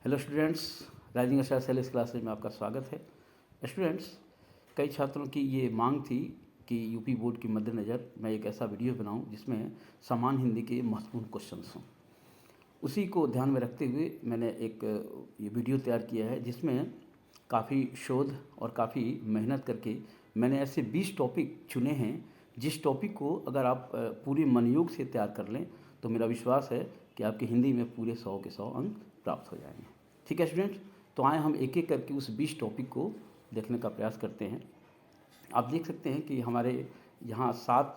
Hello students, rising star sales classes में आपका स्वागत है। स्टूडेंट्स, कई छात्रों की ये मांग थी कि यूपी बोर्ड के मद्देनज़र मैं एक ऐसा वीडियो बनाऊं जिसमें सामान्य हिंदी के महत्वपूर्ण क्वेश्चंस हों। उसी को ध्यान में रखते हुए मैंने एक ये वीडियो तैयार किया है जिसमें काफ़ी शोध और काफ़ी मेहनत करके मैंने ऐसे 20 टॉपिक चुने हैं जिस टॉपिक को अगर आप पूरे मनयोग से तैयार कर लें तो मेरा विश्वास है कि आपके हिंदी में पूरे 100 के 100 अंक प्राप्त हो जाएंगे। ठीक है स्टूडेंट, तो आए हम एक एक करके उस 20 टॉपिक को देखने का प्रयास करते हैं। आप देख सकते हैं कि हमारे यहाँ 7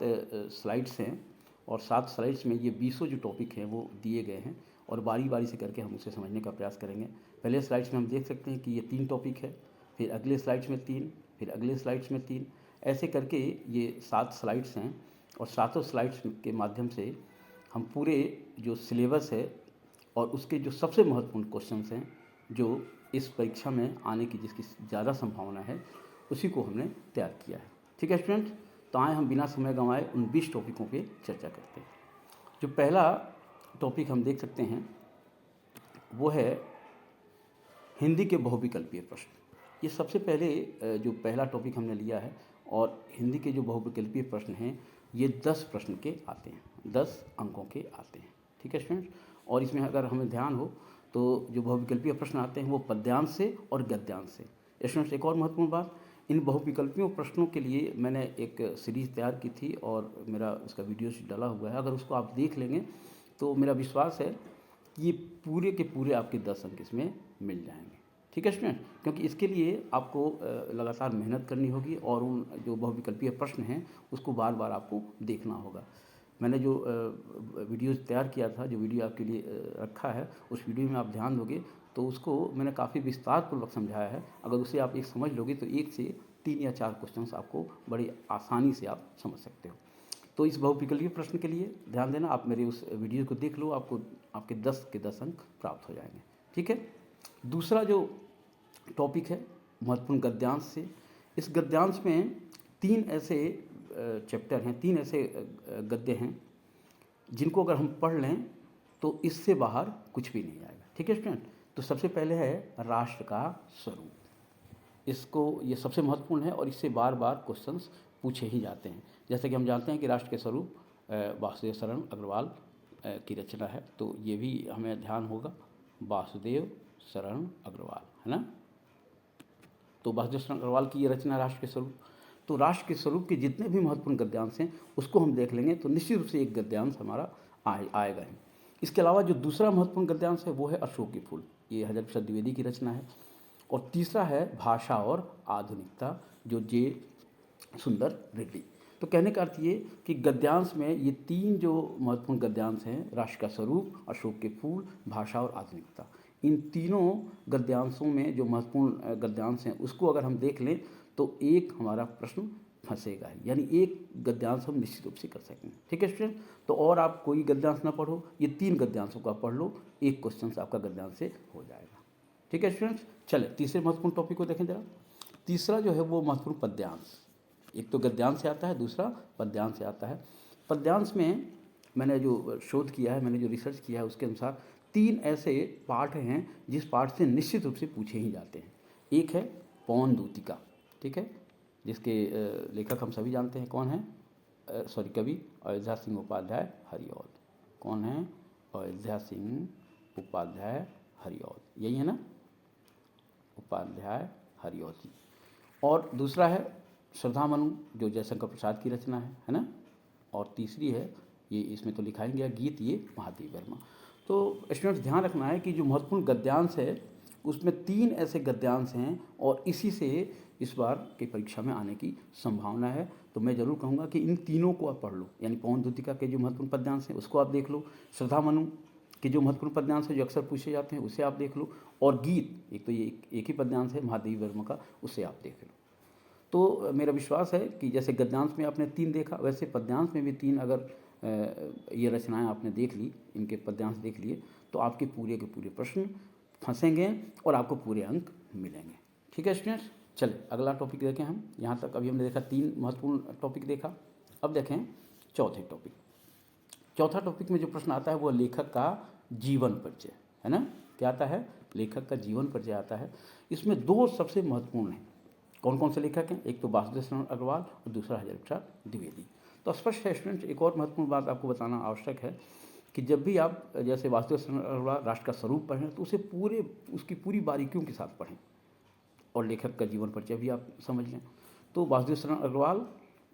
स्लाइड्स हैं और 7 स्लाइड्स में ये 20 जो टॉपिक हैं वो दिए गए हैं और बारी बारी से करके हम उसे समझने का प्रयास करेंगे। पहले स्लाइड्स में हम देख सकते हैं कि ये 3 टॉपिक है, फिर अगले स्लाइड्स में 3, फिर अगले स्लाइड्स में 3, ऐसे करके ये 7 स्लाइड्स हैं और सातों स्लाइड्स के माध्यम से हम पूरे जो सिलेबस है और उसके जो सबसे महत्वपूर्ण क्वेश्चंस हैं जो इस परीक्षा में आने की जिसकी ज़्यादा संभावना है उसी को हमने तैयार किया है। ठीक है स्टूडेंट, तो आए हम बिना समय गंवाए उन 20 टॉपिकों पे चर्चा करते हैं। जो पहला टॉपिक हम देख सकते हैं वो है हिंदी के बहुविकल्पीय प्रश्न। ये सबसे पहले जो पहला टॉपिक हमने लिया है और हिंदी के जो बहुविकल्पीय प्रश्न हैं ये 10 प्रश्न के आते हैं, 10 अंकों के आते हैं। ठीक है स्टूडेंट, और इसमें अगर हमें ध्यान हो तो जो बहुविकल्पीय प्रश्न आते हैं वो पद्यांश से और गद्यांश से। स्टूडेंट्स, एक और महत्वपूर्ण बात, इन बहुविकल्पीय प्रश्नों के लिए मैंने एक सीरीज़ तैयार की थी और मेरा उसका वीडियो डाला हुआ है। अगर उसको आप देख लेंगे तो मेरा विश्वास है कि ये पूरे के पूरे आपके 10 अंक इसमें मिल जाएंगे। ठीक है स्टूडेंट, क्योंकि इसके लिए आपको लगातार मेहनत करनी होगी और उन जो बहुविकल्पीय प्रश्न हैं उसको बार बार आपको देखना होगा। मैंने जो वीडियो तैयार किया था, जो वीडियो आपके लिए रखा है, उस वीडियो में आप ध्यान दोगे तो उसको मैंने काफ़ी विस्तारपूर्वक समझाया है। अगर उसे आप एक समझ लोगे तो 1 से 3 या 4 क्वेश्चंस आपको बड़ी आसानी से आप समझ सकते हो। तो इस बहुविकल्पीय प्रश्न के लिए ध्यान देना, आप मेरे उस वीडियो को देख लो, आपको आपके 10 के 10 अंक प्राप्त हो जाएंगे। ठीक है, दूसरा जो टॉपिक है महत्वपूर्ण गद्यांश से। इस गद्यांश में 3 ऐसे चैप्टर हैं, 3 ऐसे गद्य हैं जिनको अगर हम पढ़ लें तो इससे बाहर कुछ भी नहीं आएगा। ठीक है स्टूडेंट, तो सबसे पहले है राष्ट्र का स्वरूप। इसको ये सबसे महत्वपूर्ण है और इससे बार बार क्वेश्चंस पूछे ही जाते हैं। जैसे कि हम जानते हैं कि राष्ट्र के स्वरूप वासुदेव शरण अग्रवाल की रचना है, तो ये भी हमें ध्यान होगा, वासुदेव शरण अग्रवाल, है ना। तो वासुदेव शरण अग्रवाल की ये रचना राष्ट्र के स्वरूप। तो राष्ट्र के स्वरूप के जितने भी महत्वपूर्ण गद्यांश हैं उसको हम देख लेंगे तो निश्चित रूप से एक गद्यांश हमारा आएगा ही। इसके अलावा जो दूसरा महत्वपूर्ण गद्यांश है वो है अशोक के फूल, ये हरिहर प्रसाद द्विवेदी की रचना है। और तीसरा है भाषा और आधुनिकता, जो जे सुंदर रेड्डी। तो कहने का अर्थ ये कि गद्यांश में ये 3 जो महत्वपूर्ण गद्यांश हैं, राष्ट्र का स्वरूप, अशोक के फूल, भाषा और आधुनिकता, इन तीनों गद्यांशों में जो महत्वपूर्ण गद्यांश हैं उसको अगर हम देख लें तो एक हमारा प्रश्न फंसेगा ही, यानी एक गद्यांश हम निश्चित रूप से कर सकेंगे। ठीक है स्टूडेंट, तो और आप कोई गद्यांश ना पढ़ो, ये 3 गद्यांशों को आप पढ़ लो, एक क्वेश्चन आपका गद्यांश से हो जाएगा। ठीक है स्टूडेंट्स, चले तीसरे महत्वपूर्ण टॉपिक को देखें जरा। तीसरा जो है वो महत्वपूर्ण पद्यांश। एक तो गद्यांश से आता है, दूसरा पद्यांश से आता है। पद्यांश में मैंने जो शोध किया है, मैंने जो रिसर्च किया है उसके अनुसार 3 ऐसे पाठ हैं जिस पाठ से निश्चित रूप से पूछे ही जाते हैं। एक है पवन दूतिका, ठीक है, जिसके लेखक हम सभी जानते हैं, कौन है, कवि अयोध्या सिंह उपाध्याय हरिऔध। कौन है, अयोध्या सिंह उपाध्याय हरिऔध, यही है ना, उपाध्याय हरिऔध जी। और दूसरा है श्रद्धामनु, जो जयशंकर प्रसाद की रचना है ना। और तीसरी है, ये इसमें तो लिखा ही गया, गीत, ये महादेव वर्मा। तो स्टूडेंट्स ध्यान रखना है कि जो महत्वपूर्ण गद्यांश है उसमें 3 ऐसे गद्यांश हैं और इसी से इस बार की परीक्षा में आने की संभावना है। तो मैं ज़रूर कहूँगा कि इन तीनों को आप पढ़ लो, यानी पवन दूतिका के जो महत्वपूर्ण पद्यांश हैं उसको आप देख लो, श्रद्धामनु के जो महत्वपूर्ण पद्यांश हैं जो अक्सर पूछे जाते हैं उसे आप देख लो, और गीत, एक तो ये एक ही पद्यांश है महादेव वर्मा का, उसे आप देख लो। तो मेरा विश्वास है कि जैसे गद्यांश में आपने 3 देखा, वैसे पद्यांश में भी 3 अगर ये रचनाएं आपने देख ली, इनके पद्यांश देख लिए, तो आपके पूरे के पूरे प्रश्न फंसेंगे और आपको पूरे अंक मिलेंगे। ठीक है स्टूडेंट्स, चले अगला टॉपिक देखें हम। यहाँ तक अभी हमने देखा 3 महत्वपूर्ण टॉपिक देखा। अब देखें चौथे टॉपिक। चौथा टॉपिक में जो प्रश्न आता है वो लेखक का जीवन परिचय, है ना। क्या आता है, लेखक का जीवन परिचय आता है, इसमें दो सबसे महत्वपूर्ण हैं। कौन कौन से लेखक हैं? एक तो वासुदेव शरण अग्रवाल और दूसरा हजारी प्रसाद द्विवेदी। तो स्पष्ट है स्टूडेंट, एक और महत्वपूर्ण बात आपको बताना आवश्यक है कि जब भी आप जैसे वासुदेव शरण अग्रवाल राष्ट्र का स्वरूप पढ़ें तो उसे उसकी पूरी बारीकियों के साथ पढ़ें और लेखक का जीवन परिचय भी आप समझ लें। तो वासुदेव शरण अग्रवाल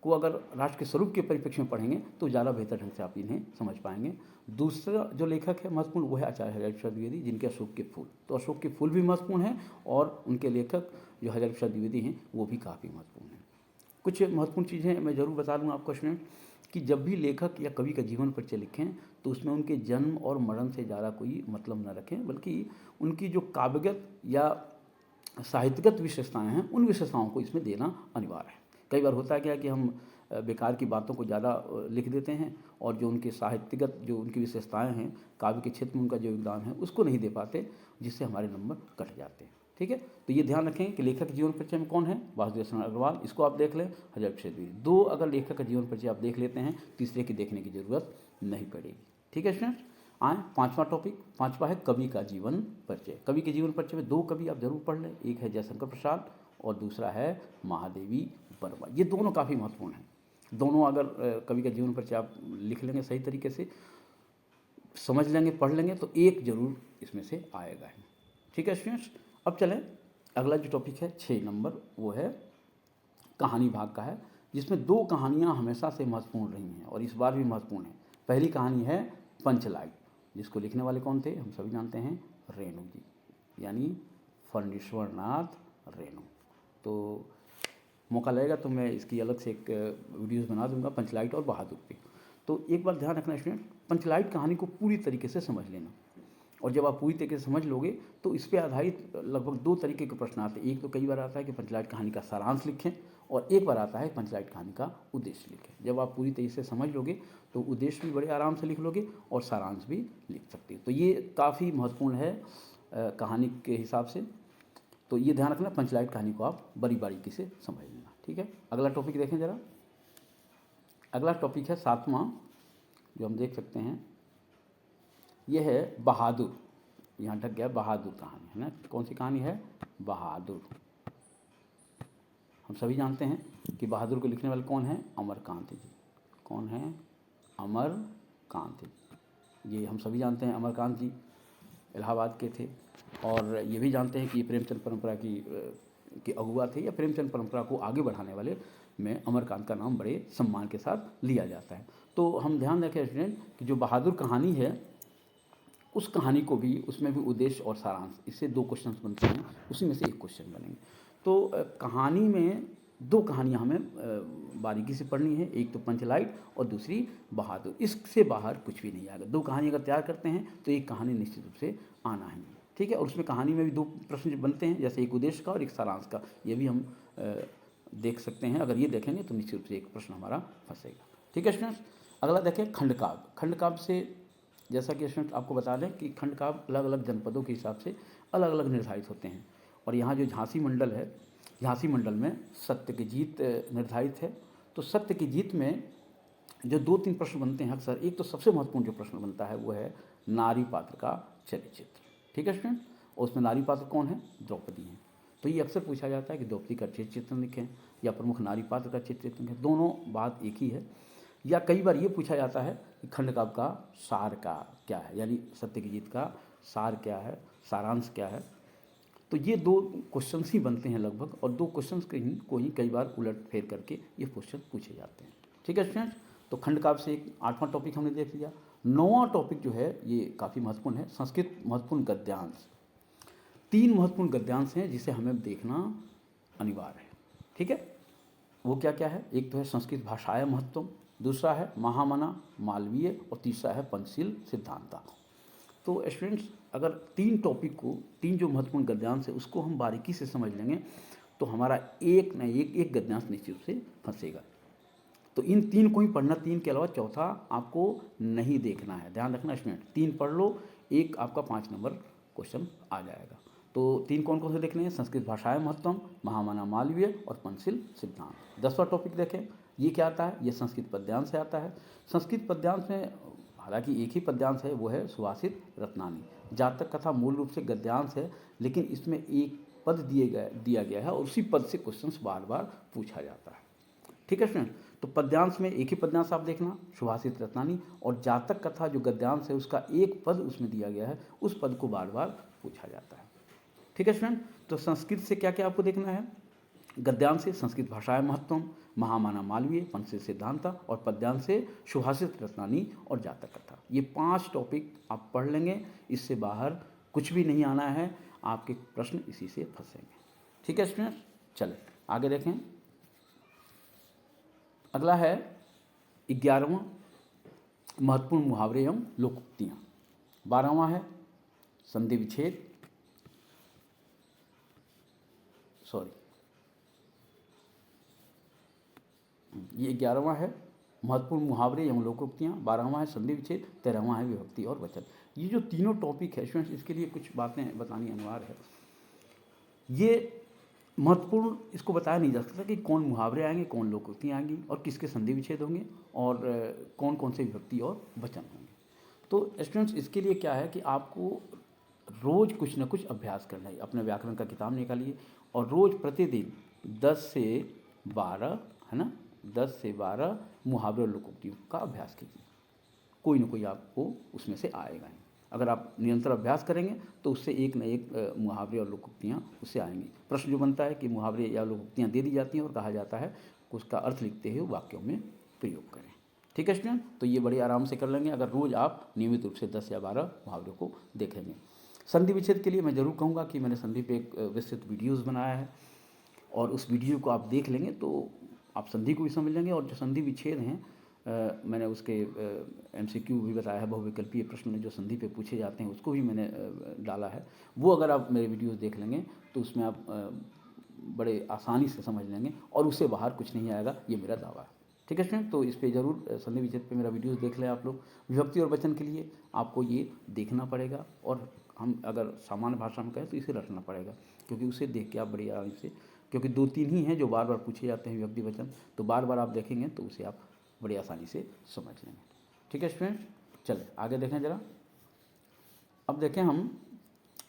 को अगर राष्ट्र के स्वरूप के परिप्रेक्ष्य में पढ़ेंगे तो ज़्यादा बेहतर ढंग से आप इन्हें समझ पाएंगे। दूसरा जो लेखक है महत्वपूर्ण वो है आचार्य हजारी प्रसाद द्विवेदी, जिनके अशोक के फूल। तो अशोक के फूल भी महत्वपूर्ण हैं और उनके लेखक जो हजारी प्रसाद द्विवेदी हैं वो भी काफ़ी महत्वपूर्ण हैं। कुछ महत्वपूर्ण चीज़ें मैं ज़रूर बता दूँगा आपको स्टूडेंट कि जब भी लेखक या कवि का जीवन परिचय लिखें तो उसमें उनके जन्म और मरण से ज़्यादा कोई मतलब न रखें, बल्कि उनकी जो काव्यगत या साहित्यगत विशेषताएं हैं उन विशेषताओं को इसमें देना अनिवार्य है। कई बार होता है क्या कि हम बेकार की बातों को ज़्यादा लिख देते हैं और जो उनके साहित्यगत जो उनकी विशेषताएं हैं, काव्य के क्षेत्र में उनका जो योगदान है उसको नहीं दे पाते, जिससे हमारे नंबर कट जाते हैं। ठीक है, तो ये ध्यान रखें कि लेखक के जीवन परिचय में कौन है? वासुदेव शरण अग्रवाल, इसको आप देख लें। हजारी प्रसाद द्विवेदी, दो अगर लेखक का जीवन परिचय आप देख लेते हैं, तीसरे की देखने की जरूरत नहीं पड़ेगी। ठीक है स्टूडेंट्स, आए पांचवा टॉपिक। पांचवा है कवि का जीवन परिचय। कवि के जीवन परिचय में दो कवि आप जरूर पढ़ लें, एक है जयशंकर प्रसाद और दूसरा है महादेवी वर्मा। ये दोनों काफ़ी महत्वपूर्ण हैं। दोनों अगर कवि का जीवन परिचय आप लिख लेंगे, सही तरीके से समझ लेंगे, पढ़ लेंगे, तो एक जरूर इसमें से आएगा ही। ठीक है स्टूडेंट्स, अब चलें अगला जो टॉपिक है 6 नंबर, वो है कहानी भाग का है, जिसमें दो कहानियाँ हमेशा से महत्वपूर्ण रही हैं और इस बार भी महत्वपूर्ण है। पहली कहानी है पंचलाइट, जिसको लिखने वाले कौन थे? हम सभी जानते हैं, रेणु जी, यानी फणीश्वर नाथ रेणु। तो मौका लगेगा तो मैं इसकी अलग से एक वीडियोस बना दूंगा पंचलाइट और बहादुर पे। तो एक बार ध्यान रखना स्टूडेंट, पंचलाइट कहानी को पूरी तरीके से समझ लेना, और जब आप पूरी तरीके से समझ लोगे तो इस पर आधारित लगभग दो तरीके के प्रश्न आते हैं। एक तो कई बार आता है कि पंचलाइट कहानी का सारांश लिखें, और एक बार आता है पंचलाइट कहानी का उद्देश्य लिखें। जब आप पूरी तरीके से समझ लोगे तो उद्देश्य भी बड़े आराम से लिख लोगे और सारांश भी लिख सकते हो। तो ये काफ़ी महत्वपूर्ण है कहानी के हिसाब से। तो ये ध्यान रखना, पंचलाइट कहानी को आप बड़ी बारीकी से समझ लेना। ठीक है, अगला टॉपिक देखें जरा। अगला टॉपिक है 7वां, जो हम देख सकते हैं, ये है बहादुर। यहाँ तक गया बहादुर कहानी, है ना। कौन सी कहानी है? बहादुर। हम सभी जानते हैं कि बहादुर को लिखने वाले कौन हैं? अमरकांत जी। कौन है? अमरकांत जी। ये हम सभी जानते हैं, अमरकांत जी इलाहाबाद के थे, और ये भी जानते हैं कि ये प्रेमचंद परंपरा की अगुआ थे, या प्रेमचंद परंपरा को आगे बढ़ाने वाले में अमरकांत का नाम बड़े सम्मान के साथ लिया जाता है। तो हम ध्यान रखें स्टूडेंट कि जो बहादुर कहानी है उस कहानी को भी, उसमें भी उद्देश्य और सारांश, इससे दो क्वेश्चंस बनते हैं, उसी में से एक क्वेश्चन बनेंगे। तो कहानी में दो कहानियाँ हमें बारीकी से पढ़नी है, एक तो पंचलाइट और दूसरी बहादुर। इससे बाहर कुछ भी नहीं आएगा। दो कहानी अगर तैयार करते हैं तो एक कहानी निश्चित रूप से आना ही है। ठीक है, और उसमें कहानी में भी दो प्रश्न बनते हैं, जैसे एक उद्देश्य का और एक सारांश का। ये भी हम देख सकते हैं। अगर ये देखेंगे तो निश्चित रूप से एक प्रश्न हमारा फंसेगा। ठीक है स्टूडेंट्स, अगला देखें खंडकाव्य। खंडकाव्य से जैसा कि स्टूडेंट आपको बता दें कि खंडकाव्य अलग अलग जनपदों के हिसाब से अलग अलग निर्धारित होते हैं, और यहाँ जो झांसी मंडल है, झांसी मंडल में सत्य की जीत निर्धारित है। तो सत्य की जीत में जो 2-3 प्रश्न बनते हैं अक्सर, एक तो सबसे महत्वपूर्ण जो प्रश्न बनता है वो है नारी पात्र का चरित्र। ठीक है स्टूडेंट, और उसमें नारी पात्र कौन है? द्रौपदी हैं। तो ये अक्सर पूछा जाता है कि द्रौपदी का चित्र लिखें या प्रमुख नारी पात्र का चित्र लिखें, दोनों बात एक ही है। या कई बार ये पूछा जाता है कि खंडकाव्य का सार का क्या है, यानी सत्य की जीत का सार क्या है, सारांश क्या है। तो ये दो क्वेश्चंस ही बनते हैं लगभग, और दो क्वेश्चंस को ही कई बार उलट फेर करके ये क्वेश्चन पूछे जाते हैं। ठीक है स्टूडेंट्स, तो खंडकाव्य से एक 8वां टॉपिक हमने देख लिया। 9वां टॉपिक जो है ये काफ़ी महत्वपूर्ण है, संस्कृत महत्वपूर्ण गद्यांश। 3 महत्वपूर्ण गद्यांश हैं जिसे हमें देखना अनिवार्य है। ठीक है, वो क्या क्या है? एक तो है संस्कृत भाषाया महत्वम, दूसरा है महामना मालवीय, और तीसरा है पंचशील सिद्धांता। तो स्टूडेंट्स, अगर 3 टॉपिक को, 3 जो महत्वपूर्ण गद्यांश है उसको हम बारीकी से समझ लेंगे तो हमारा एक न एक गद्यांश निश्चित रूप से फंसेगा। तो इन 3 को ही पढ़ना, 3 के अलावा चौथा आपको नहीं देखना है। ध्यान रखना स्टूडेंट, 3 पढ़ लो, एक आपका 5 नंबर क्वेश्चन आ जाएगा। तो 3 कौन कौन से देखने हैं? संस्कृत भाषाएं महत्वम, महामना मालवीय और पंचशील सिद्धांत। 10वां टॉपिक देखें, ये क्या आता है? ये संस्कृत पद्यांश से आता है। संस्कृत पद्यांश में हालांकि एक ही पद्यांश है, वो है सुभाषित रत्नानी। जातक कथा मूल रूप से गद्यांश है, लेकिन इसमें एक पद दिया गया है और उसी पद से क्वेश्चंस बार बार पूछा जाता है। ठीक है स्टूडेंट, तो पद्यांश में एक ही पद्यांश आप देखना, सुभाषित रत्नानी, और जातक कथा जो गद्यांश है उसका एक पद उसमें दिया गया है, उस पद को बार बार पूछा जाता है। ठीक है स्टूडेंट, तो संस्कृत से क्या क्या आपको देखना है, गद्यांश से संस्कृत भाषाएं महत्वम, महामाना मालवीय, पंच सिद्धांता, और पद्यांश से सुभाषित रत्नानी और जातक कथा। ये 5 टॉपिक आप पढ़ लेंगे, इससे बाहर कुछ भी नहीं आना है, आपके प्रश्न इसी से फंसेंगे। ठीक है स्टूडेंट, चले आगे देखें। अगला है 11वां महत्वपूर्ण मुहावरे एवं लोकोक्तियाँ। 12वां है संधि विच्छेद, ये 11वां है महत्वपूर्ण मुहावरे एवं लोकोक्तियाँ, 12वां है संधि विच्छेद, 13वां है विभक्ति और वचन। ये जो तीनों टॉपिक है स्टूडेंट्स, इसके लिए कुछ बातें बतानी अनिवार्य है। ये महत्वपूर्ण इसको बताया नहीं जा सकता कि कौन मुहावरे आएंगे, कौन लोकोक्तियाँ आएंगी, और किसके संधि विच्छेद होंगे, और कौन कौन से विभक्ति और वचन होंगे। तो स्टूडेंट्स इसके लिए क्या है कि आपको रोज़ कुछ ना कुछ अभ्यास करना है। अपने व्याकरण का किताब निकालिए और रोज़ प्रतिदिन 10 से 12 है ना, 10 से 12 मुहावरे और लोकोक्तियों का अभ्यास कीजिए। कोई ना कोई आपको उसमें से आएगा ही। अगर आप निरंतर अभ्यास करेंगे तो उससे एक न एक मुहावरे और लोकोक्तियाँ उससे आएंगी। प्रश्न जो बनता है कि मुहावरे या लोकोक्तियाँ दे दी जाती हैं और कहा जाता है कि उसका अर्थ लिखते हुए वाक्यों में प्रयोग करें। ठीक है स्टूडेंट, तो ये बड़े आराम से कर लेंगे अगर रोज़ आप नियमित रूप से 10 या 12 मुहावरों को देखेंगे। संधि विच्छेद के लिए मैं ज़रूर कहूँगा कि मैंने संधि पे एक विस्तृत वीडियोज़ बनाया है, और उस वीडियो को आप देख लेंगे तो आप संधि को भी समझ लेंगे। और जो संधि विच्छेद हैं मैंने उसके MCQ भी बताया है, बहुविकल्पीय प्रश्न जो संधि पे पूछे जाते हैं उसको भी मैंने डाला है। वो अगर आप मेरे वीडियोज़ देख लेंगे तो उसमें आप बड़े आसानी से समझ लेंगे और उससे बाहर कुछ नहीं आएगा, ये मेरा दावा है। ठीक है स्टूडेंट, तो इस पर ज़रूर संधि विच्छेद पे मेरा वीडियोज़ देख लें आप लोग। विभक्ति और वचन के लिए आपको ये देखना पड़ेगा, और हम अगर सामान्य भाषा में कहें तो इसे रटना पड़ेगा, क्योंकि उसे देख के आप बड़ी आराम से, क्योंकि 2-3 ही हैं जो बार बार पूछे जाते हैं विभक्ति वचन, तो बार बार आप देखेंगे तो उसे आप बड़ी आसानी से समझ लेंगे। ठीक है स्टूडेंट, चलें आगे देखें ज़रा। अब देखें हम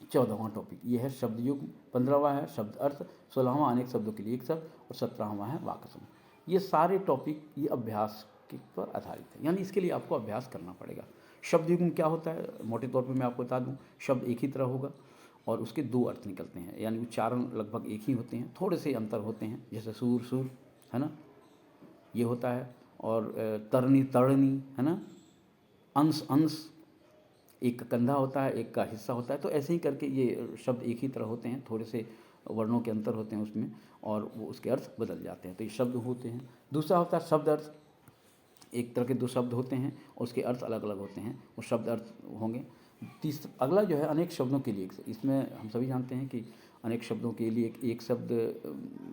14वां टॉपिक, ये है शब्द युग, 15वां है शब्द अर्थ, 16वां अनेक शब्दों के लिए एक शब्द, और 17वां है वाक्य समूह। ये सारे टॉपिक ये अभ्यास के पर आधारित है, यानी इसके लिए आपको अभ्यास करना पड़ेगा। शब्द युग में क्या होता है, मोटे तौर पे मैं आपको बता दूं, शब्द एक ही तरह होगा और उसके 2 अर्थ निकलते हैं, यानी उच्चारण लगभग एक ही होते हैं, थोड़े से अंतर होते हैं, जैसे सूर सूर है ना, ये होता है, और तरनी तड़नी है ना, अंश अंश, एक का कंधा होता है, एक का हिस्सा होता है। तो ऐसे ही करके ये शब्द एक ही तरह होते हैं, थोड़े से वर्णों के अंतर होते हैं उसमें, और वो उसके अर्थ बदल जाते हैं। तो ये शब्द होते हैं। दूसरा होता है शब्द अर्थ, एक तरह के 2 शब्द होते हैं और उसके अर्थ अलग अलग होते हैं, वो शब्द अर्थ होंगे। अगला जो है अनेक शब्दों के लिए, इसमें हम सभी जानते हैं कि अनेक शब्दों के लिए एक शब्द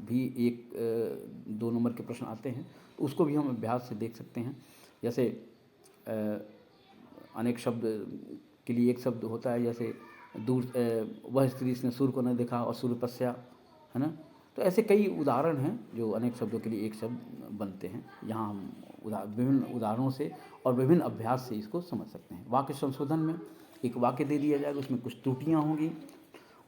भी 1-2 नंबर के प्रश्न आते हैं, तो उसको भी हम अभ्यास से देख सकते हैं। जैसे अनेक शब्द के लिए एक शब्द होता है, जैसे दूर वह स्त्री इसने सूर्य को न देखा और सूर्य पश्या है ना। तो ऐसे कई उदाहरण हैं जो अनेक शब्दों के लिए एक शब्द बनते हैं। यहाँ हम विभिन्न उदाहरणों से और विभिन्न अभ्यास से इसको समझ सकते हैं। वाक्य संशोधन में एक वाक्य दे दिया जाएगा, उसमें कुछ त्रुटियाँ होंगी,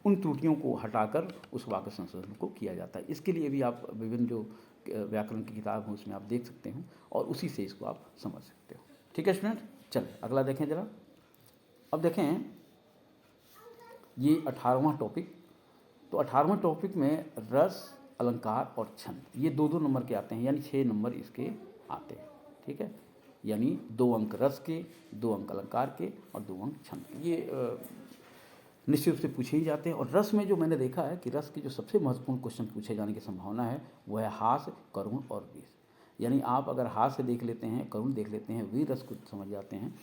उन त्रुटियों को हटाकर उस वाक्य संशोधन को किया जाता है। इसके लिए भी आप विभिन्न जो व्याकरण की किताब है उसमें आप देख सकते हैं और उसी से इसको आप समझ सकते हो। ठीक है स्टूडेंट, चलें अगला देखें ज़रा। अब देखें ये 18वां टॉपिक, तो 18वें टॉपिक में रस, अलंकार और छंद, ये 2-2 नंबर के आते हैं, यानी 6 नंबर इसके आते हैं। ठीक है, यानी 2 अंक रस के, 2 अंक अलंकार के और 2 अंक छंद के, ये निश्चित रूप से पूछे ही जाते हैं। और रस में जो मैंने देखा है कि रस के जो सबसे महत्वपूर्ण क्वेश्चन पूछे जाने की संभावना है वो है हास्य, करुण और वीर। यानी आप अगर हास्य देख लेते हैं, करुण देख लेते हैं, वीर रस को समझ जाते हैं,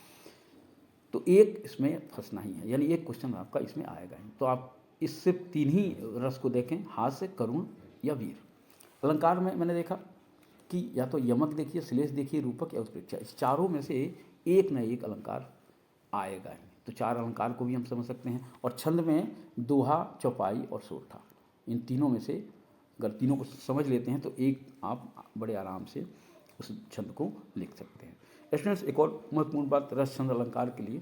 तो एक इसमें फंसना ही है, यानी एक क्वेश्चन आपका इसमें आएगा ही। तो आप इससे 3 ही रस को देखें, हास्य, करुण या वीर। अलंकार में मैंने देखा कि या तो यमक देखिए, श्लेष देखिए, रूपक या उत्प्रेक्षा, इस चारों में से एक न एक अलंकार आएगा ही। तो 4 अलंकार को भी हम समझ सकते हैं। और छंद में दोहा, चौपाई और सोरठा, इन तीनों में से अगर तीनों को समझ लेते हैं तो एक आप बड़े आराम से उस छंद को लिख सकते हैं। स्टूडेंट्स, एक और महत्वपूर्ण बात रस, छंद, अलंकार के लिए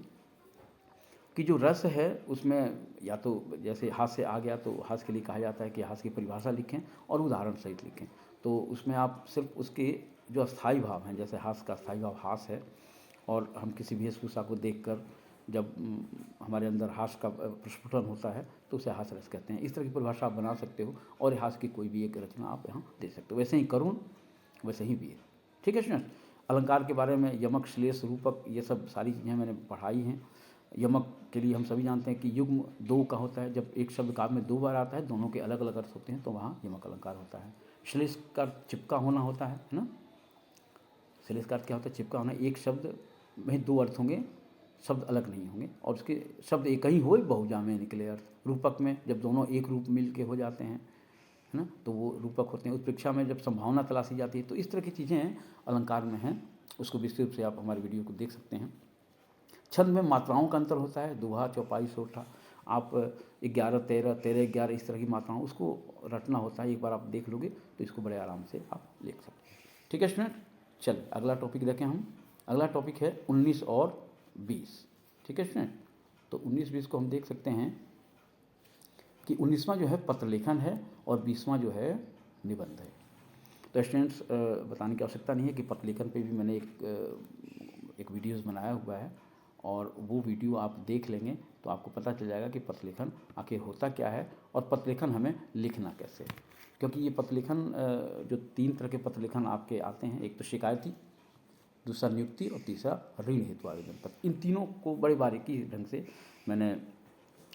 कि जो रस है उसमें या तो जैसे हाथ से आ गया तो हाथ के लिए कहा जाता है कि हाथ की परिभाषा लिखें और उदाहरण सहित लिखें। तो उसमें आप सिर्फ उसके जो अस्थाई भाव हैं, जैसे हास का अस्थाई भाव हास है, और हम किसी वेशभूषा को देखकर जब हमारे अंदर हास का प्रस्फुटन होता है तो उसे हास रस कहते हैं। इस तरह की परिभाषा आप बना सकते हो और हास की कोई भी एक रचना आप यहाँ दे सकते हो। वैसे ही करुण, वैसे ही वीर। ठीक है स्टूडेंट। अलंकार के बारे में यमक, श्लेष, रूपक, ये सब सारी चीज़ें मैंने पढ़ाई हैं। यमक के लिए हम सभी जानते हैं कि युग्म दो का होता है। जब एक शब्द काव्य में दो बार आता है, दोनों के अलग अलग अर्थ होते हैं, तो वहाँ यमक अलंकार होता है। श्लेष का चिपका होना होता है ना। श्लेष का अर्थ क्या होता है? चिपका होना। एक शब्द में दो अर्थ होंगे, शब्द अलग नहीं होंगे, और उसके शब्द एक ही हो, बहुजा में निकले अर्थ। रूपक में जब दोनों एक रूप मिल के हो जाते हैं, है ना, तो वो रूपक होते हैं। उत्प्रेक्षा में जब संभावना तलाशी जाती है। तो इस तरह की चीज़ें अलंकार में हैं। उसको विस्तृत रूप से आप हमारे वीडियो को देख सकते हैं। छंद में मात्राओं का अंतर होता है, दोहा, चौपाई, सोठा। आप 11, 13, 13, 11 इस तरह की मात्राओं उसको रटना होता है। एक बार आप देख लोगे तो इसको बड़े आराम से आप लिख सकते हैं। ठीक है स्टूडेंट। चलिए अगला टॉपिक देखें हम। अगला टॉपिक है 19 और 20। ठीक है स्टूडेंट। तो 19-20 को हम देख सकते हैं कि 19वां जो है पत्र लेखन है और 20वां जो है निबंध है। तो स्टूडेंट्स बताने की आवश्यकता नहीं है कि पत्र लेखन पे भी मैंने एक वीडियोज़ बनाया हुआ है, और वो वीडियो आप देख लेंगे तो आपको पता चल जाएगा कि पत्र लेखन आखिर होता क्या है और पत्र लेखन हमें लिखना कैसे है। क्योंकि ये पत्र लेखन जो 3 तरह के पत्र लेखन आपके आते हैं, एक तो शिकायती, दूसरा नियुक्ति और तीसरा ऋण हेतु आवेदन पत्र। इन तीनों को बड़े बारीकी ढंग से मैंने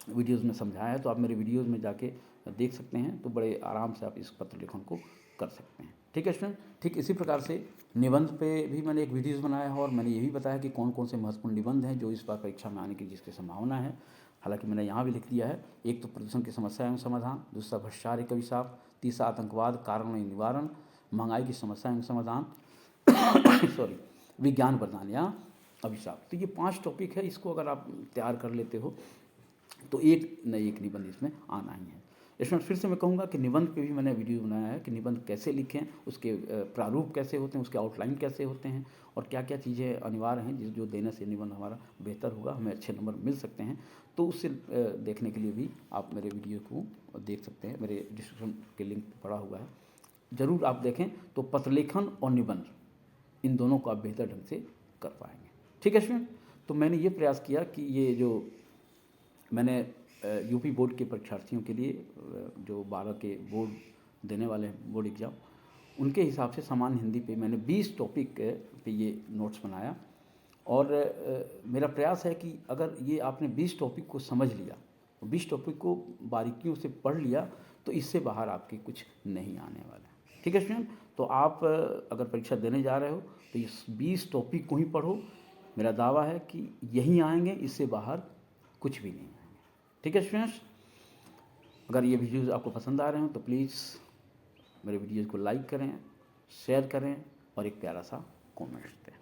वीडियोज़ में समझाया है, तो आप मेरे वीडियोज़ में जाके देख सकते हैं। तो बड़े आराम से आप इस पत्र लेखन को कर सकते हैं। ठीक है स्टूडेंट। ठीक इसी प्रकार से निबंध पे भी मैंने एक वीडियोज़ बनाया है, और मैंने ये भी बताया कि कौन कौन से महत्वपूर्ण निबंध हैं जो इस बार परीक्षा में आने की जिसकी संभावना है। हालांकि मैंने यहाँ भी लिख दिया है। एक तो प्रदूषण की समस्या एवं समाधान, दूसरा भ्रष्टाचार एक अभिशाप, तीसरा आतंकवाद कारण एवं निवारण, महंगाई की समस्या एवं समाधान सॉरी, विज्ञान वरदान या अभिशाप। तो ये 5 टॉपिक है। इसको अगर आप तैयार कर लेते हो तो एक न एक निबंध इसमें आना ही है। इसमें फिर से मैं कहूँगा कि निबंध पे भी मैंने वीडियो बनाया है कि निबंध कैसे लिखें, उसके प्रारूप कैसे होते हैं, उसके आउटलाइन कैसे होते हैं, और क्या क्या चीज़ें अनिवार्य हैं जो देने से निबंध हमारा बेहतर होगा, हमें अच्छे नंबर मिल सकते हैं। तो उससे देखने के लिए भी आप मेरे वीडियो को देख सकते हैं। मेरे डिस्क्रिप्शन के लिंक पड़ा हुआ है, ज़रूर आप देखें। तो पत्रलेखन और निबंध, इन दोनों को आप बेहतर ढंग से कर पाएंगे। ठीक है स्टूडेंट। तो मैंने ये प्रयास किया कि ये जो मैंने यूपी बोर्ड के परीक्षार्थियों के लिए जो 12 के बोर्ड देने वाले हैं बोर्ड एग्ज़ाम, उनके हिसाब से सामान्य हिंदी पे मैंने 20 टॉपिक पे ये नोट्स बनाया। और मेरा प्रयास है कि अगर ये आपने 20 टॉपिक को समझ लिया, 20 टॉपिक को बारीकियों से पढ़ लिया, तो इससे बाहर आपके कुछ नहीं आने वाला है। ठीक है स्टूडेंट। तो आप अगर परीक्षा देने जा रहे हो तो इस 20 टॉपिक को ही पढ़ो। मेरा दावा है कि यहीं आएंगे, इससे बाहर कुछ भी नहीं आएंगे। ठीक है स्टूडेंट्स। अगर ये वीडियोज़ आपको पसंद आ रहे हो तो प्लीज़ मेरे वीडियोज़ को लाइक करें, शेयर करें और एक प्यारा सा कमेंट दें।